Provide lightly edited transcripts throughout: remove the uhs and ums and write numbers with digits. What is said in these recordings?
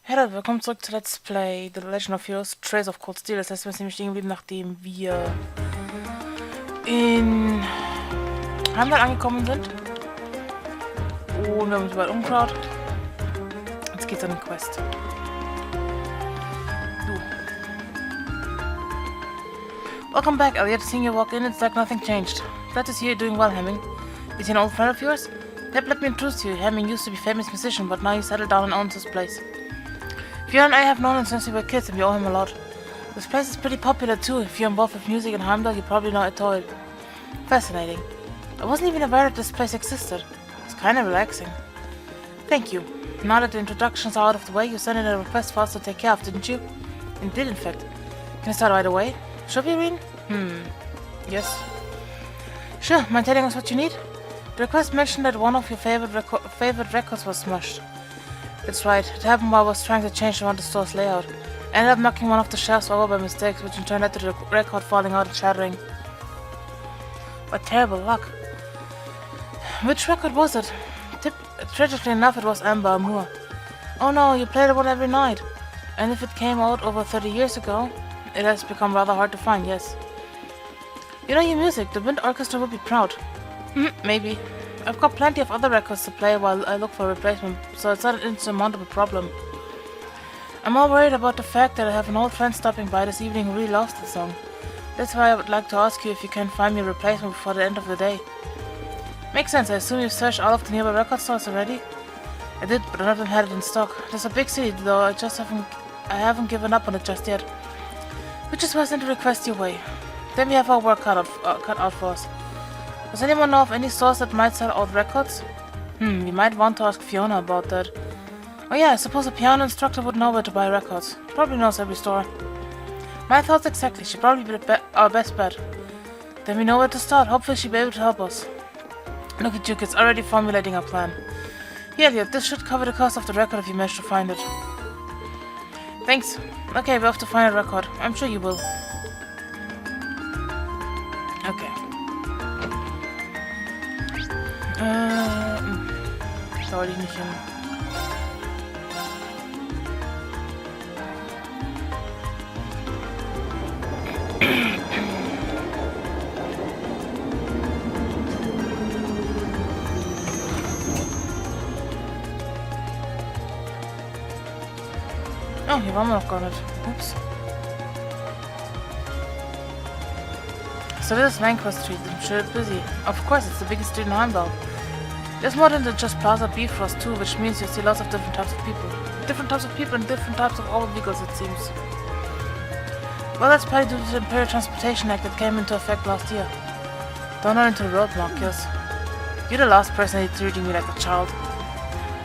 Hey Leute, willkommen zurück zu Let's Play The Legend of Heroes Trace of Cold Steel. Das heißt, wir sind nämlich stehen geblieben, nachdem wir in Heimdall angekommen sind. Und wir haben uns überall umgeschaut. Jetzt geht's an den Quest. Du. Welcome back, Elliot. Seeing you walk in, it's like nothing changed. Glad to see you doing well, Hemming. Is he an old friend of yours? Yep, let me introduce you. Hemming used to be a famous musician, but now he settled down and owns his place. Fiona and I have known him since we were kids and we owe him a lot. This place is pretty popular too. If you're involved with music in Heimdall, you probably know it all. Fascinating. I wasn't even aware that this place existed. It's kind of relaxing. Thank you. Now that the introductions are out of the way, you sent in a request for us to take care of, didn't you? And did, in fact. Can I start right away? Should we, Reen? Yes. Sure, mind telling us what you need? The request mentioned that one of your favorite records was smashed. That's right, it happened while I was trying to change the store's layout. I ended up knocking one of the shelves over by mistake, which in turn led to the record falling out and shattering. What terrible luck. Which record was it? Tragically enough, it was Amour. Oh no, you played it one every night. And if it came out over 30 years ago, it has become rather hard to find, yes. You know your music, the Wind Orchestra would be proud. Maybe. I've got plenty of other records to play while I look for a replacement, so it's not an insurmountable problem. I'm more worried about the fact that I have an old friend stopping by this evening who really loves the song. That's why I would like to ask you if you can find me a replacement before the end of the day. Makes sense, I assume you've searched all of the nearby record stores already? I did, but none of them had it in stock. There's a big city, though I haven't given up on it just yet. Which is why I sent a request your way. Then we have our work cut out for us. Does anyone know of any stores that might sell old records? We might want to ask Fiona about that. Oh yeah, I suppose a piano instructor would know where to buy records. Probably knows every store. My thoughts exactly, she'd probably be our best bet. Then we know where to start, hopefully she'll be able to help us. Look at you kids, already formulating a plan. Yeah, Elliot, this should cover the cost of the record if you manage to find it. Thanks. Okay, we have to find a record. I'm sure you will. Okay. Da wollte ich nicht hin. Oh, hier waren wir noch gar nicht. Ups. So this is Vancouver Street. I'm sure it's busy. Of course, it's the biggest street in Heimdall. There's more than just Plaza Bifrost too, which means you see lots of different types of people. Different types of people and different types of all vehicles, it seems. Well, that's probably due to the Imperial Transportation Act that came into effect last year. Don't run into the roadblock, yes. You're the last person treating me like a child.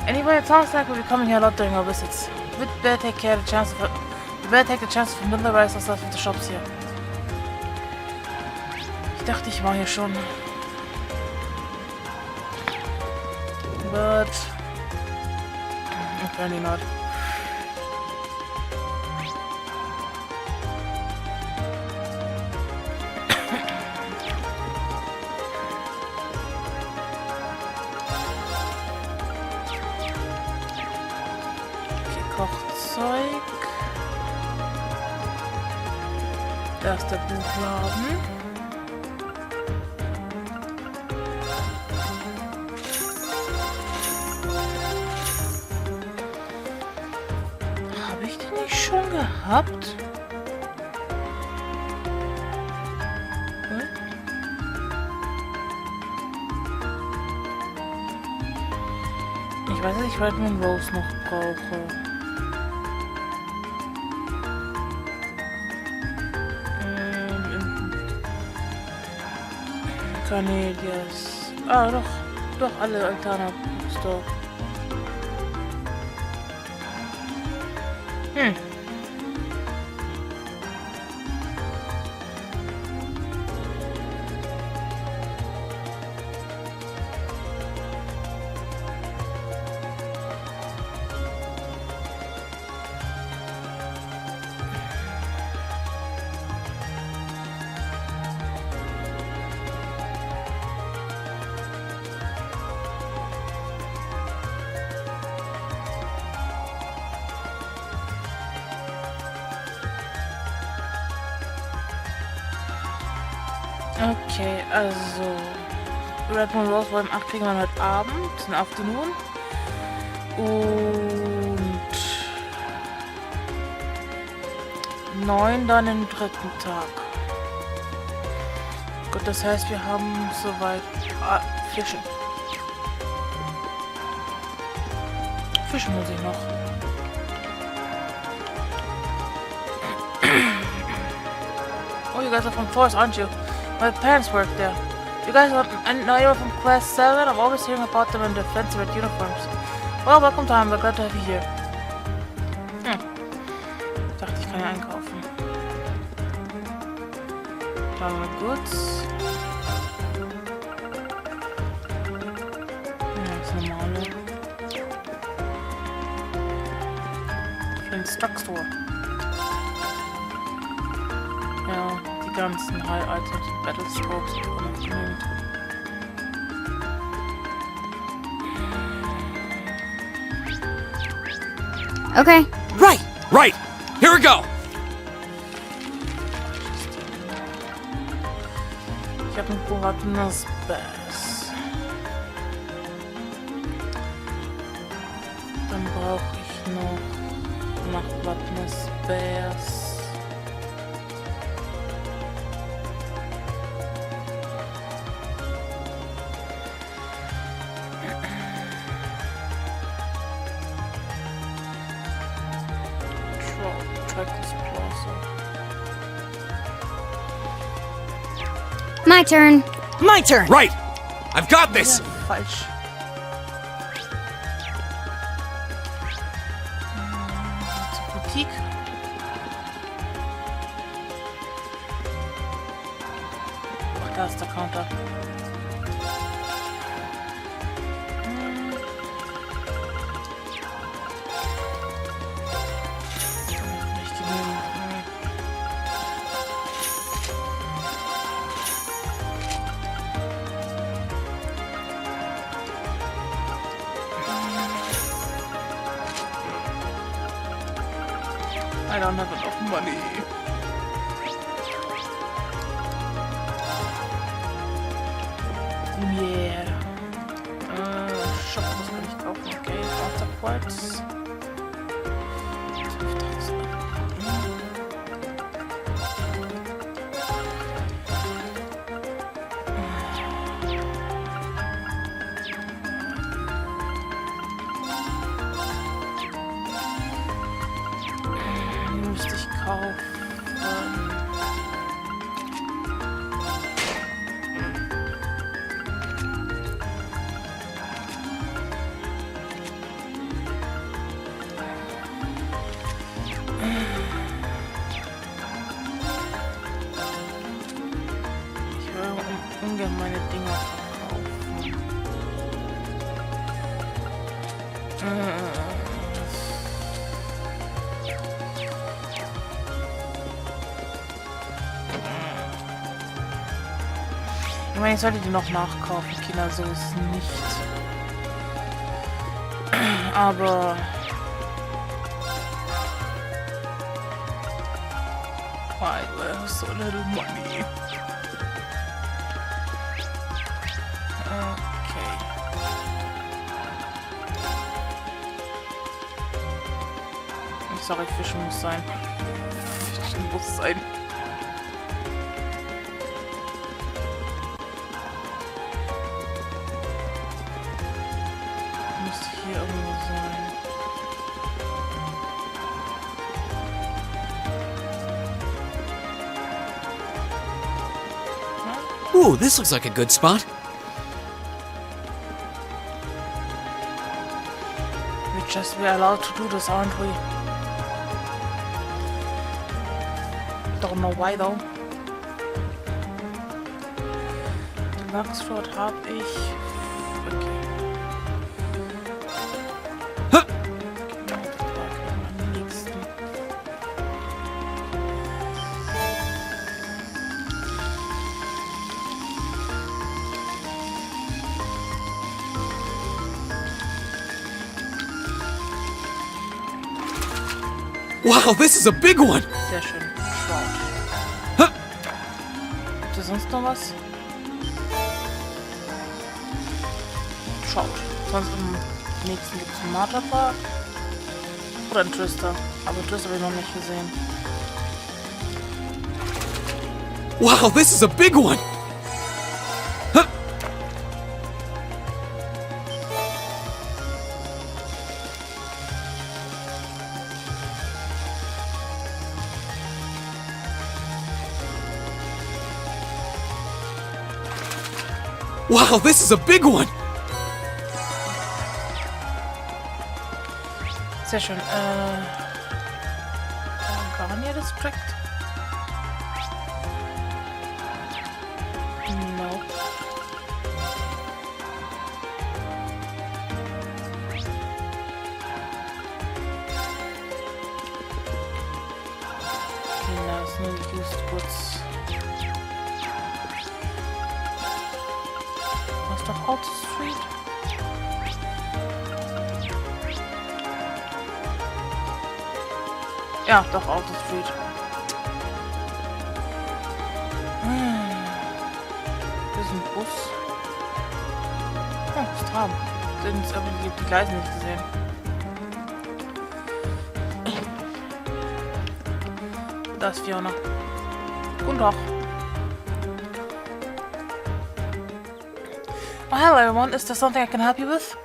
Anyway, it sounds like we'll be coming here a lot during our visits. We'd better take the chance to familiarize ourselves with the shops here. Ich dachte, ich war hier schon. But apparently not. Okay, Kochzeug. Da ist der Buchladen. Schon gehabt? Ich weiß, dass ich Redmond Rose noch brauche. Canelias. Ah, doch alle Altana Store. Okay, also Red Moon Rose Volume 8 kriegen wir heute Abend, in Afternoon. Und 9 dann im dritten Tag. Gut, das heißt, wir haben soweit Fischen. Fischen muss ich noch. Oh, you guys are from Force, aren't you? My parents work there. You guys are not from Class 7? I'm always hearing about them in their fancy red uniforms. Well, welcome to Hamburg. Glad to have you here. Dachte, ich kann ja einkaufen. Dann haben wir Goods. Ja, das normale. Für den Stockstore. Ja, die ganzen High-Items, Battlescopes, die man nicht nimmt. Okay. Right. Here we go. Ich habe ein Boratnas Bass. Dann brauche ich noch Boratnas Bass. My turn. My turn. Right. I've got this. Ja, falsch. Zur Boutique. Ach, da ist der Counter. Nicht genügend. I don't have enough money. Yeah. Shop muss man nicht kaufen. Okay, Afterquartz. 5000. Müsste ich kaufen. Ich will ungern meine Dinger verkaufen. Ich meine, ich sollte die noch nachkaufen, Kinder, so ist es nicht. Aber why do I have so little money? Okay. Sorry, Fischen muss sein. Fischen muss sein. Müsste hier irgendwo sein. Ooh, this looks like a good spot. We're allowed to do this, aren't we? Don't know why though. Den Wachsflot habe ich. Okay. Huh. Genau, das war am nächsten. Wow, this is a big one. Sehr schön. Shroud. Huh. Das sonst noch was? Schaut. Sonst im nächsten gibt es einen Marterpark. Oder einen Twister. Aber Twister habe ich noch nicht gesehen. Wow, this is a big one! Huh. Wow, this is a big one! Sehr schön. Garnier District? No. Okay, now it's no used goods. Was doch Auto Street? Ja, doch, Auto Street. Das ist ein Bus. Oh, das Tram. Ich habe die Gleise nicht gesehen. Da ist Fiona. Guten Tag. Oh, hello everyone. Is there something I can help you with?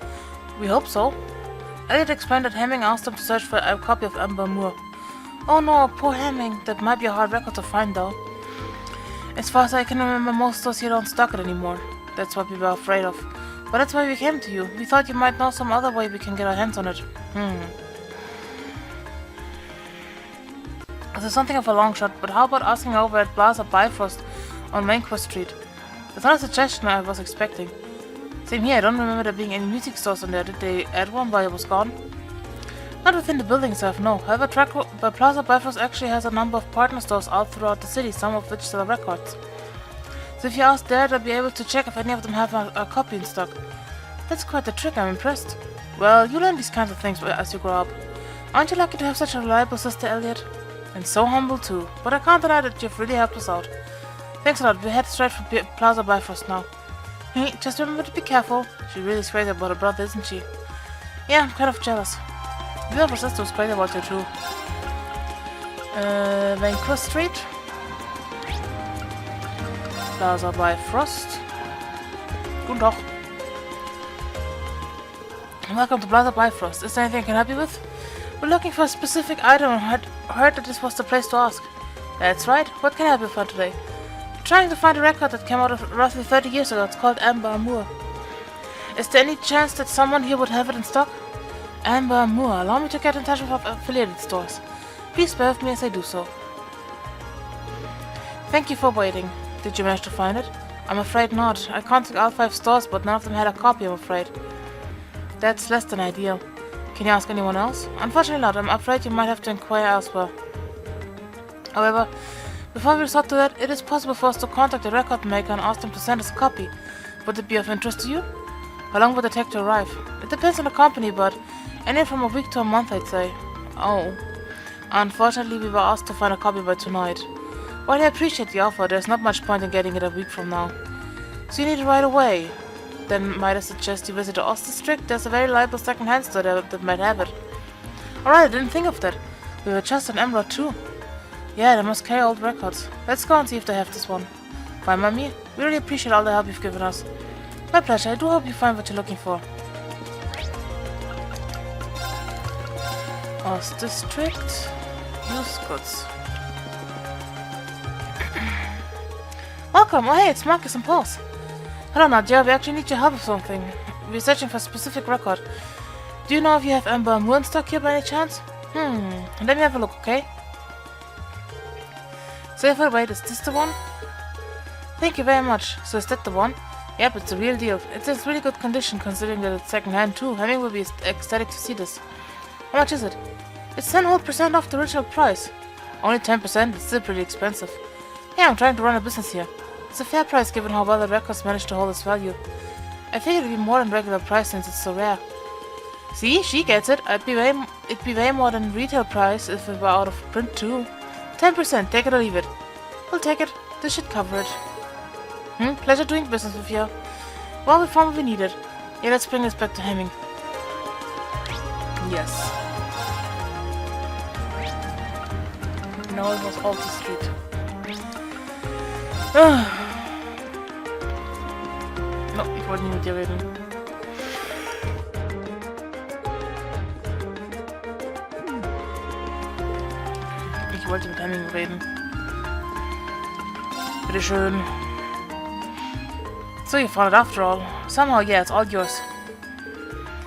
We hope so. Elliot explained that Hemming asked him to search for a copy of Amour. Oh no, poor Hemming. That might be a hard record to find though. As far as I can remember, most stores here don't stock it anymore. That's what we were afraid of. But that's why we came to you. We thought you might know some other way we can get our hands on it. This is something of a long shot, but how about asking over at Plaza Bifrost on Maincourt Street? That's not a suggestion I was expecting. Same here, I don't remember there being any music stores on there. Did they add one while I was gone? Not within the building itself, no. However, Plaza Bifrost actually has a number of partner stores all throughout the city, some of which sell records. So if you ask there, they'll be able to check if any of them have a copy in stock. That's quite the trick, I'm impressed. Well, you learn these kinds of things as you grow up. Aren't you lucky to have such a reliable sister, Elliot? And so humble too. But I can't deny that you've really helped us out. Thanks a lot, we'll head straight for Plaza Bifrost now. Hey, just remember to be careful. She really is crazy about her brother, isn't she? Yeah, I'm kind of jealous. The other sister was crazy about you too. Maincourt Street. Plaza Bifrost. Guten Tag. Welcome to Plaza Bifrost. Is there anything I can help you with? We're looking for a specific item and had heard that this was the place to ask. That's right. What can I help you for today? We're trying to find a record that came out of roughly 30 years ago. It's called Amour. Is there any chance that someone here would have it in stock? Amour. Allow me to get in touch with our affiliated stores. Please bear with me as I do so. Thank you for waiting. Did you manage to find it? I'm afraid not. I contacted all 5 stores, but none of them had a copy, I'm afraid. That's less than ideal. Can you ask anyone else? Unfortunately not. I'm afraid you might have to inquire elsewhere. However, before we resort to that, it is possible for us to contact the record maker and ask them to send us a copy. Would it be of interest to you? How long would it take to arrive? It depends on the company, but anywhere from a week to a month, I'd say. Oh. Unfortunately, we were asked to find a copy by tonight. While I appreciate the offer, there's not much point in getting it a week from now. So you need it right away. Then might I suggest you visit the Ost District? There's a very reliable second-hand store there that might have it. Alright, I didn't think of that. We were just on Emerald too. Yeah, they must carry old records. Let's go and see if they have this one. Bye, Mummy. We really appreciate all the help you've given us. My pleasure. I do hope you find what you're looking for. Ost District. Used goods. Welcome. Oh, hey, it's Marcus and Pulse. Hello, Nadia. We actually need your help with something. We're searching for a specific record. Do you know if you have Amour in stock here by any chance? Let me have a look, okay? So if I wait, is this the one? Thank you very much. So is that the one? Yep, it's a real deal. It's in really good condition considering that it's second hand too. Hemming will be ecstatic to see this. How much is it? It's 10% off the original price. Only 10%? It's still pretty expensive. Yeah, I'm trying to run a business here. It's a fair price given how well the records managed to hold its value. I figured it'd be more than regular price since it's so rare. See, she gets it. It'd be way more than retail price if it were out of print too. 10%, take it or leave it. We'll take it. This should cover it. Pleasure doing business with you. Well, we found what we needed. Yeah, let's bring this back to Hemming. Yes. Now it was off the street. No, ich wollte nicht mit dir reden. Ich wollte mit Hemming reden. Bitteschön. So you found it after all. Somehow, yeah, it's all yours.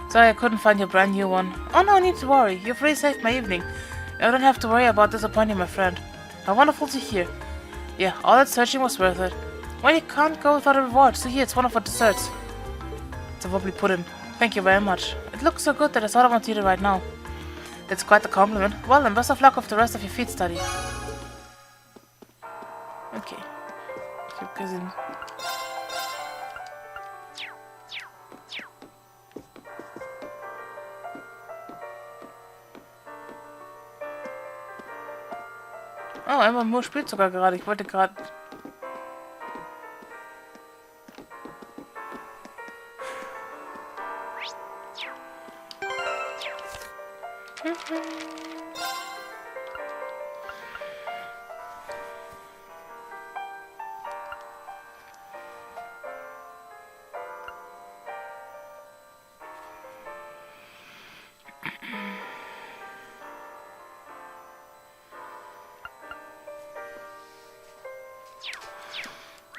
Sorry I couldn't find your brand new one. Oh, no need to worry. You've really saved my evening. I don't have to worry about disappointing my friend. How wonderful to hear. Yeah, all that searching was worth it. Well, you can't go without a reward, so here, it's one of our desserts. It's a wobbly pudding. Thank you very much. It looks so good that I sort of want to eat it right now. That's quite the compliment. Well, then, best of luck with the rest of your feed study. Okay. Ich hab gesehen. Oh, Amour spielt sogar gerade. Ich wollte gerade...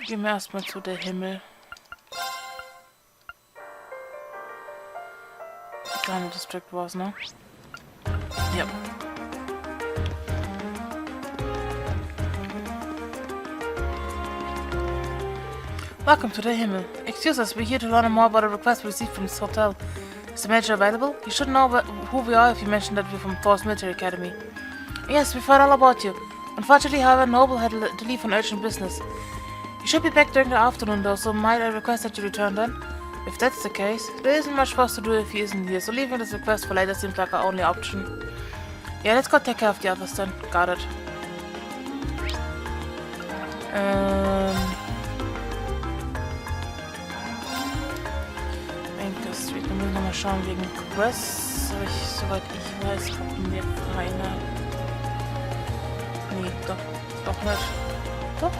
Gehen wir erstmal zu der Himmel. Kleine District war's, ne? Ja. Welcome to the Himmel. Excuse us, we're here to learn more about a request we received from this hotel. Is the manager available? You should know who we are if you mention that we're from Thor's Military Academy. Yes, we've heard all about you. Unfortunately, however, Noble had to leave on urgent business. You should be back during the afternoon though, so might I request that you return then? If that's the case, there isn't much for us to do if he isn't here, so leaving this request for later seems like our only option. Yeah, let's go take care of the others then. Got it. Anchor Street, wir müssen nochmal schauen wegen Quests. Aber soweit ich weiß, kommt mir keiner. Nee, doch nicht. Doch.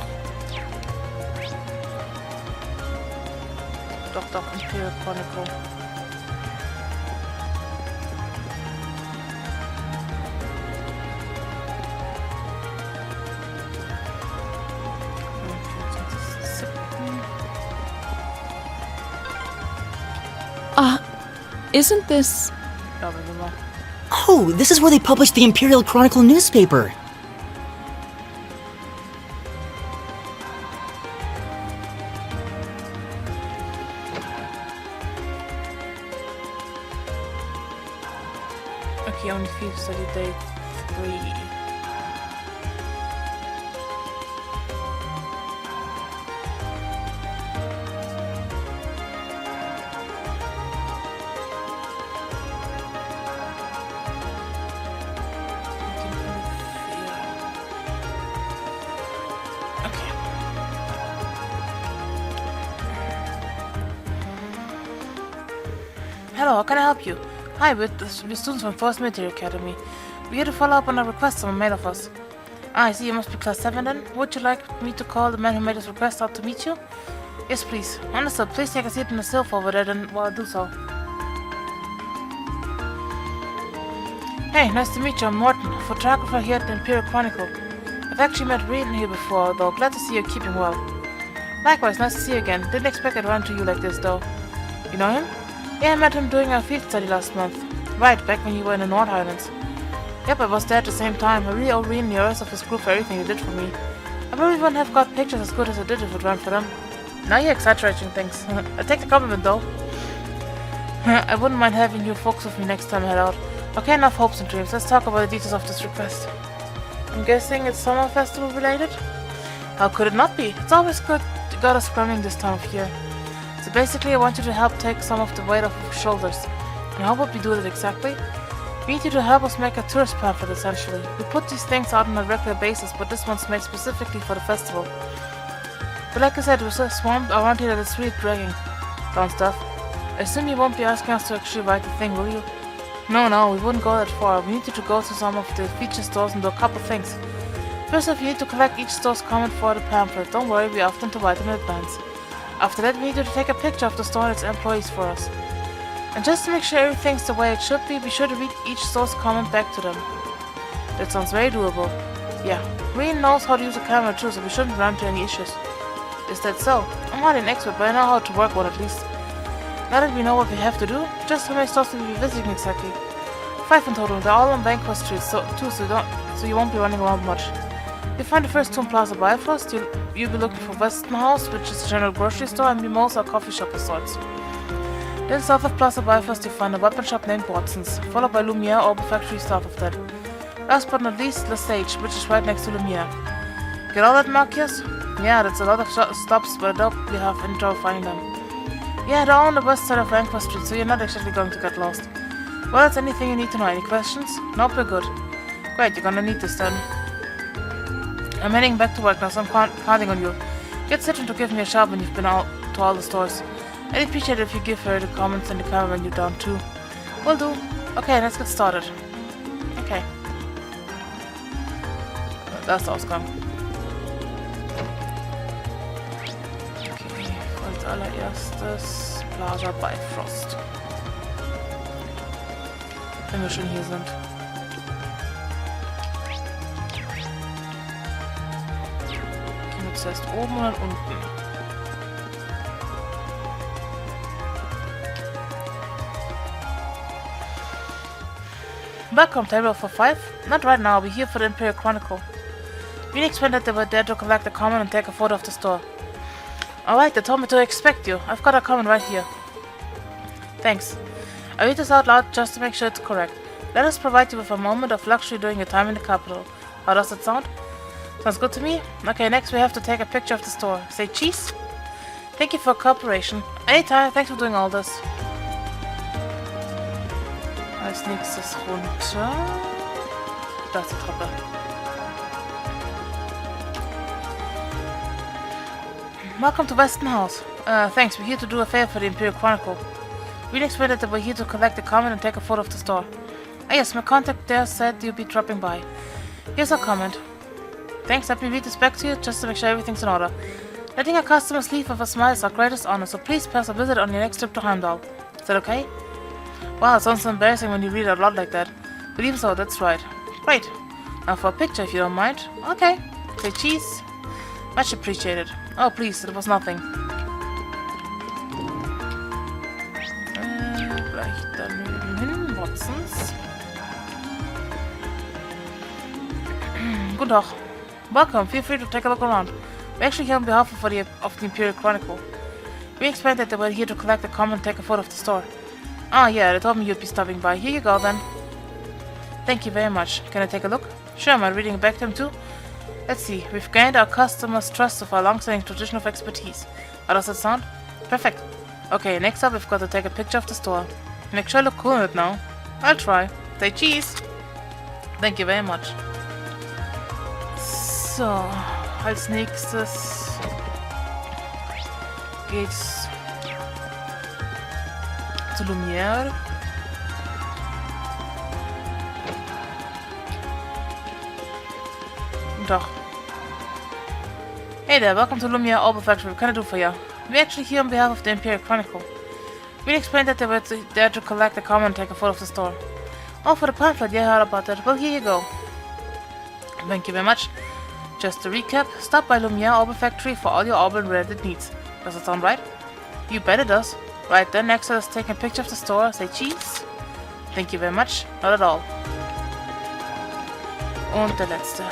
Doch, Imperial Chronicle. Isn't this... Oh, this is where they published the Imperial Chronicle newspaper. Okay, only field study day 3. Hello, how can I help you? Hi, we're students from Thor's Military Academy. We're here to follow up on a request someone made of us. I see you must be class 7 then. Would you like me to call the man who made this request out to meet you? Yes, please. Understood. Please take a seat in the sofa over there then while I do so. Hey, nice to meet you. I'm Morton, photographer here at the Imperial Chronicle. I've actually met Reed here before, though. Glad to see you're keeping well. Likewise, nice to see you again. Didn't expect I'd run into you like this, though. You know him? Yeah, I met him during our field study last month. Right, back when you were in the North Highlands. Yep, I was there at the same time. I really owe Reed and the rest of his group for everything he did for me. I probably wouldn't have got pictures as good as I did if it weren't for them. Now you're exaggerating things. I take the compliment, though. I wouldn't mind having you folks with me next time I head out. Okay, enough hopes and dreams. Let's talk about the details of this request. I'm guessing it's summer festival related? How could it not be? It's always good to got us scrambling this time of year. So basically, I want you to help take some of the weight off of your shoulders. And how would we do that exactly? We need you to help us make a tourist pamphlet, essentially. We put these things out on a regular basis, but this one's made specifically for the festival. But like I said, we're so swamped around here that it's really dragging down stuff. I assume you won't be asking us to actually write the thing, will you? No, we wouldn't go that far. We need you to go to some of the feature stores and do a couple things. First off, you need to collect each store's comment for the pamphlet. Don't worry, we often to write them in advance. After that, we need you to take a picture of the store and its employees for us. And just to make sure everything's the way it should be sure to read each store's comment back to them. That sounds very doable. Yeah, Green knows how to use a camera too, so we shouldn't run into any issues. Is that so? I'm not an expert, but I know how to work one at least. Now that we know what we have to do, just how many stores will we be visiting exactly? 5 in total. They're all on Banquet Street, so you won't be running around much. You'll find the first two in Plaza Bifrost. You'll be looking for Weston House, which is a general grocery store, and Mimosa, a coffee shop of sorts. Then south of Plaza Bifrost, you'll find a weapon shop named Watson's, followed by Lumiere Orbital Factory south of that. Last but not least, Lesage, which is right next to Lumiere. Get all that, Marcus? Yeah, that's a lot of stops, but I doubt we have any trouble finding them. Yeah, they're all on the west side of Banquet Street, so you're not exactly going to get lost. Well, that's anything you need to know. Any questions? Nope, we're good. Great, you're gonna need this then. I'm heading back to work now, so I'm counting on you. Get Citron to give me a shout when you've been out to all the stores. I'd appreciate it if you give her the comments and the camera when you're done too. Will do. Okay, let's get started. Okay. Das ist Ausgang. Okay, als allererstes Plaza Bifrost. Wenn wir schon hier sind. Gehen wir zuerst oben und dann unten. Welcome, table for 5. Not right now, we're here for the Imperial Chronicle. We explained that they were there to collect a comment and take a photo of the store. Alright, they told me to expect you. I've got a comment right here. Thanks. I read this out loud just to make sure it's correct. Let us provide you with a moment of luxury during your time in the capital. How does that sound? Sounds good to me? Okay, next we have to take a picture of the store. Say cheese? Thank you for cooperation. Anytime, thanks for doing all this. Als nächstes runter. Da ist die Treppe. Welcome to Weston House. Thanks, we're here to do a favor for the Imperial Chronicle. We explained that we're here to collect a comment and take a photo of the store. Ah yes, my contact there said you'll be dropping by. Here's our comment. Thanks, let me read this back to you just to make sure everything's in order. Letting our customers leave with a smile is our greatest honor, so please pass a visit on your next trip to Heimdall. Is that okay? Wow, it sounds so embarrassing when you read it out loud like that. But even so, that's right. Great. Now for a picture, if you don't mind. Okay. Say cheese. Much appreciated. Oh, please, it was nothing. Gleich daneben hin, Watsons. Guten Tag. Welcome, feel free to take a look around. We're actually here on behalf of the Imperial Chronicle. We explained that they were here to collect a comment and take a photo of the store. Ah, yeah, they told me you'd be stopping by. Here you go, then. Thank you very much. Can I take a look? Sure, am I reading it back to them too? Let's see. We've gained our customers' trust of our long-standing tradition of expertise. How does that sound? Perfect. Okay, next up we've got to take a picture of the store. Make sure I look cool in it now. I'll try. Say cheese. Thank you very much. So, als nächstes geht's zu Lumiere. Doch. Hey there, welcome to Lumiere Orbital Factory. What can I do for you? We're actually here on behalf of the Imperial Chronicle. We explained that they were there to collect a comment and take a photo of the store. Oh, for the pamphlet, yeah, I heard about that. Well, here you go. Thank you very much. Just to recap, stop by Lumiere Orbital Factory for all your orbital-related needs. Does that sound right? You bet it does. Right then, next let us take a picture of the store. Say cheese. Thank you very much. Not at all. Und der letzte.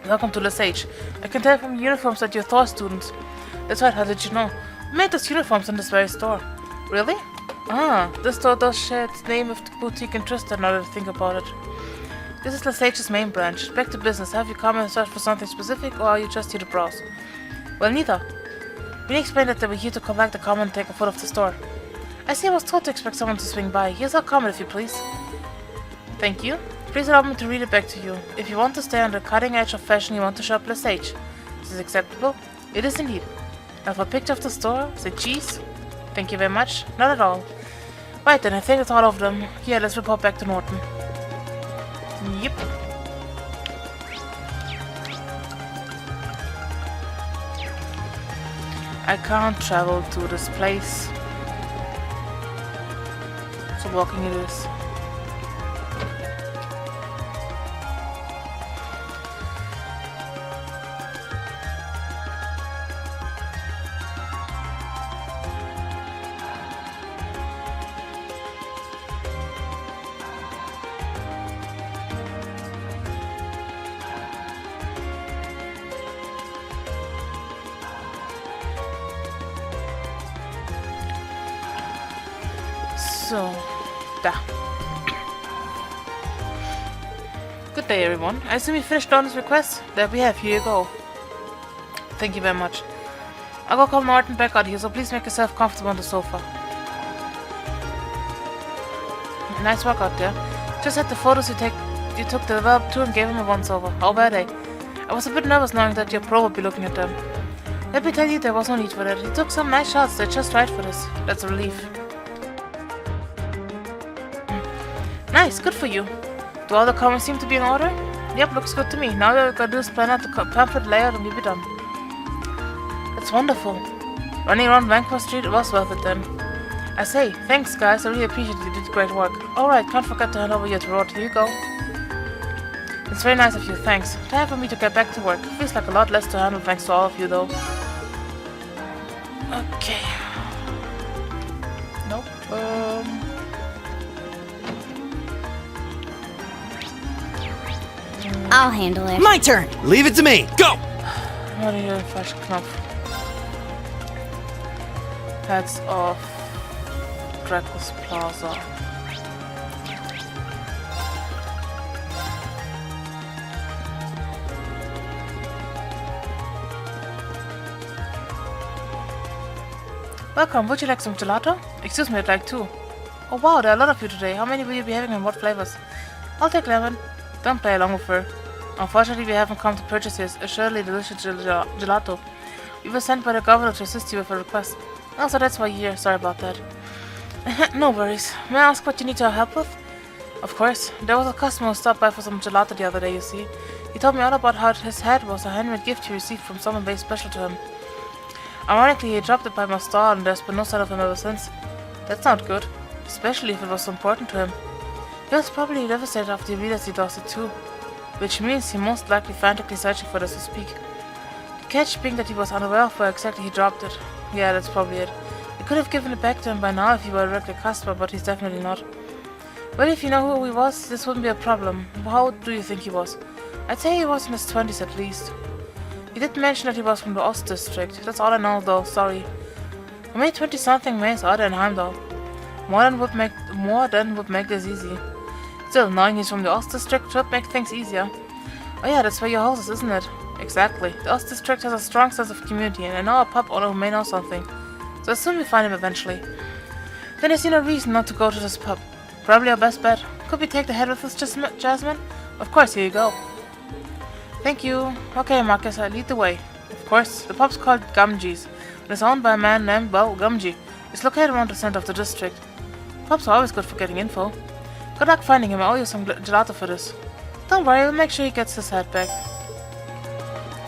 Welcome to Lesage. I can tell from your uniforms that you're Thor students. That's right, how did you know? We made those uniforms in this very store. Really? Ah, this store does share its name with the boutique in Tristan, now that I think about it. This is Lesage's main branch. Back to business. Have you come and search for something specific, or are you just here to browse? Well, neither. Vinny explained that they were here to collect the common and take a photo of the store. I see I was told to expect someone to swing by. Here's our comment, if you please. Thank you. Please allow me to read it back to you. If you want to stay on the cutting edge of fashion, you want to shop less age. Is this acceptable? It is indeed. Now for a picture of the store, say cheese. Thank you very much. Not at all. Right then, I think it's all of them. Here, let's report back to Norton. Yep. I can't travel to this place. So walking it is. So, da. Good day, everyone. I assume you finished Donna's request? There we have. Here you go. Thank you very much. I'll go call Martin back out here, so please make yourself comfortable on the sofa. Nice work out there. Just had the photos you took to develop too and gave him a once-over. How were they? I was a bit nervous knowing that your pro would be looking at them. Let me tell you, there was no need for that. He took some nice shots. They're just right for this. That's a relief. Nice, good for you. Do all the comments seem to be in order? Yep, looks good to me. Now all we've got to do is plan out the pamphlet layout and we'll be done. That's wonderful. Running around Vancouver Street was worth it then. I say, thanks guys, I really appreciate you did great work. Alright, can't forget to hand over your reward. Here you go. It's very nice of you, thanks. Time for me to get back to work. Feels like a lot less to handle thanks to all of you though. Okay. Nope. I'll handle it. My turn! Leave it to me. Go! What are you, falscher Knopf? Heads off Draco's Plaza. Welcome, would you like some gelato? Excuse me, I'd like two. Oh wow, there are a lot of you today. How many will you be having and what flavors? I'll take lemon. Don't play along with her. Unfortunately, we haven't come to purchase this, a surely delicious gelato. We were sent by the governor to assist you with a request. Also, that's why you're here. Sorry about that. No worries. May I ask what you need our help with? Of course. There was a customer who stopped by for some gelato the other day, you see. He told me all about how his hat was a handmade gift he received from someone very special to him. Ironically, he dropped it by my stall and there's been no sign of him ever since. That's not good, especially if it was so important to him. He was probably devastated after he realized he lost it too, which means he most likely frantically searching for it as we speak. The catch being that he was unaware of where exactly he dropped it. Yeah, that's probably it. I could have given it back to him by now if he were a regular customer, but he's definitely not. Well, if you know who he was, this wouldn't be a problem. How old do you think he was? I'd say he was in his 20s at least. He did mention that he was from the Ost district. That's all I know though, sorry. How many 20-something males are there in Heimdall? More than would make this easy. Still, knowing he's from the Ost district should make things easier. Oh yeah, that's where your house is, isn't it? Exactly. The Ost district has a strong sense of community, and I know a pub owner who may know something. So I assume we find him eventually. Then I see no reason not to go to this pub. Probably our best bet. Could we take the head with us, Jasmine? Of course, here you go. Thank you. Okay, Marcus, I lead the way. Of course, the pub's called Gumji's, and is owned by a man named, well, Gumji. It's located around the center of the district. Pubs are always good for getting info. Good luck finding him. I owe you some gelato for this. Don't worry, we'll make sure he gets his hat back.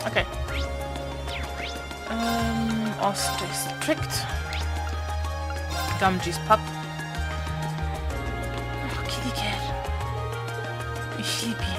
Okay. Ost district. Gumji's pub. Oh, kitty cat. He's sleepy.